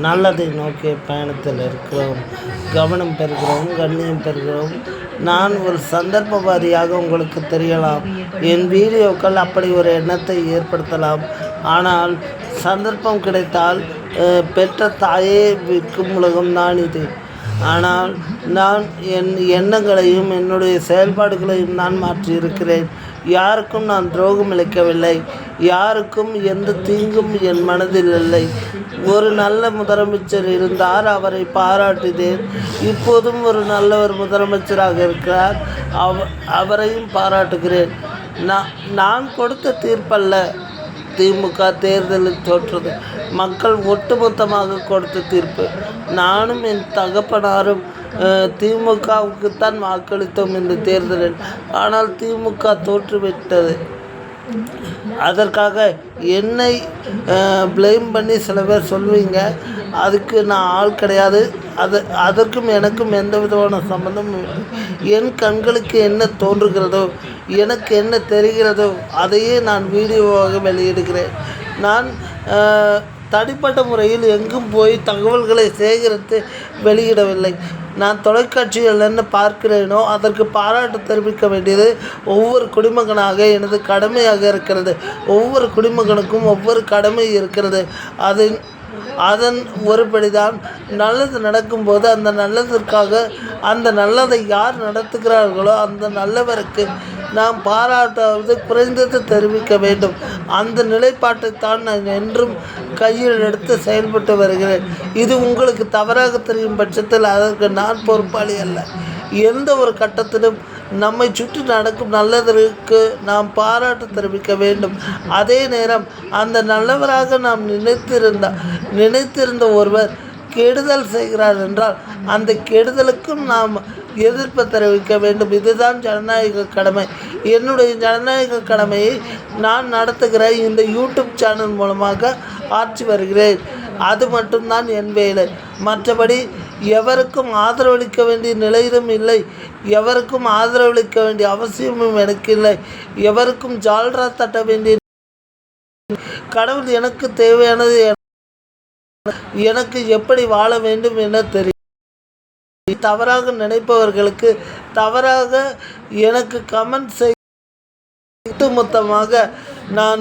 நல்லதை நோக்கிய பயணத்தில் இருக்கிறோம். கவனம் பெறுகிறோம், கண்ணியம் பெறுகிறோம். நான் ஒரு சந்தர்ப்பவாதியாக உங்களுக்கு தெரியலாம். என் வீடியோக்கள் அப்படி ஒரு எண்ணத்தை ஏற்படுத்தலாம். ஆனால் சந்தர்ப்பம் கிடைத்தால் பெற்ற தாயே விற்கும் உலகம்தான் இது. ஆனால் நான் என் எண்ணங்களையும் என்னுடைய செயல்பாடுகளையும் நான் மாற்றியிருக்கிறேன். யாருக்கும் நான் துரோகம் இழைக்கவில்லை. யாருக்கும் எந்த தீங்கும் என் மனதில் இல்லை. ஒரு நல்ல முதலமைச்சர் இருந்தார், அவரை பாராட்டினேன். இப்போதும் ஒரு நல்லவர் முதலமைச்சராக இருக்கிறார், அவரையும் பாராட்டுகிறேன். நான் கொடுத்த தீர்ப்பல்ல திமுக தேர்தலில் தோற்றது. மக்கள் ஒட்டுமொத்தமாக கொடுத்த தீர்ப்பு. நானும் என் தகப்பனாரும் திமுகவுக்குத்தான் வாக்களித்தோம் இந்த தேர்தலில். ஆனால் திமுக தோற்றுவிட்டது. அதற்காக என்னை ப்ளேம் பண்ணி சில பேர் சொல்வீங்க. அதுக்கு நான் ஆள் கிடையாது. அதற்கும் எனக்கும் எந்த விதமான சம்மந்தமும் இல்லை. என் கண்களுக்கு என்ன தோன்றுகிறதோ, எனக்கு என்ன தெரிகிறதோ அதையே நான் வீடியோவாக வெளியிடுகிறேன். நான் தனிப்பட்ட முறையில் எங்கும் போய் தகவல்களை சேகரித்து வெளியிடவில்லை. நான் தொலைக்காட்சியில் என்ன பார்க்கிறேனோ அதற்கு பாராட்டு தெரிவிக்க வேண்டியது ஒவ்வொரு குடிமகனாக எனது கடமையாக இருக்கிறது. ஒவ்வொரு குடிமகனுக்கும் ஒவ்வொரு கடமை இருக்கிறது. அதன் ஒருபடிதான் நல்லது நடக்கும்போது அந்த நல்லதற்காக அந்த நல்லதை யார் நடத்துகிறார்களோ அந்த நல்லவருக்கு நாம் பாராட்டாவது குறைந்தது தெரிவிக்க வேண்டும். அந்த நிலைப்பாட்டைத்தான் நான் என்றும் கையில் எடுத்து செயல்பட்டு வருகிறேன். இது உங்களுக்கு தவறாக தெரியும் பட்சத்தில் அதற்கு நான் பொறுப்பாளி அல்ல. எந்த ஒரு கட்டத்திலும் நம்மை சுற்றி நடக்கும் நல்லதற்கு நாம் பாராட்டு தெரிவிக்க வேண்டும். அதே நேரம் அந்த நல்லவராக நாம் நினைத்திருந்த ஒருவர் கெடுதல் செய்கிறார் என்றால் அந்த கெடுதலுக்கும் நாம் எதிர்ப்பு தெரிவிக்க வேண்டும். இதுதான் ஜனநாயக கடமை. என்னுடைய ஜனநாயக கடமையை நான் நடத்துகிற இந்த யூடியூப் சேனல் மூலமாக ஆற்றி வருகிறேன். அது மட்டும்தான் என் வேலை. மற்றபடி எவருக்கும் ஆதரவளிக்க வேண்டிய நிலையிலும் இல்லை. எவருக்கும் ஆதரவளிக்க வேண்டிய அவசியமும் எனக்கு இல்லை. எவருக்கும் ஜால்ரா தட்ட வேண்டிய கடவுள் எனக்கு தேவையானது எனக்கு எப்படி வாழ வேண்டும் என தெரியும். தவறாக நினைப்பவர்களுக்கு தவறாக எனக்கு கமெண்ட் செய்து மொத்தமாக நான்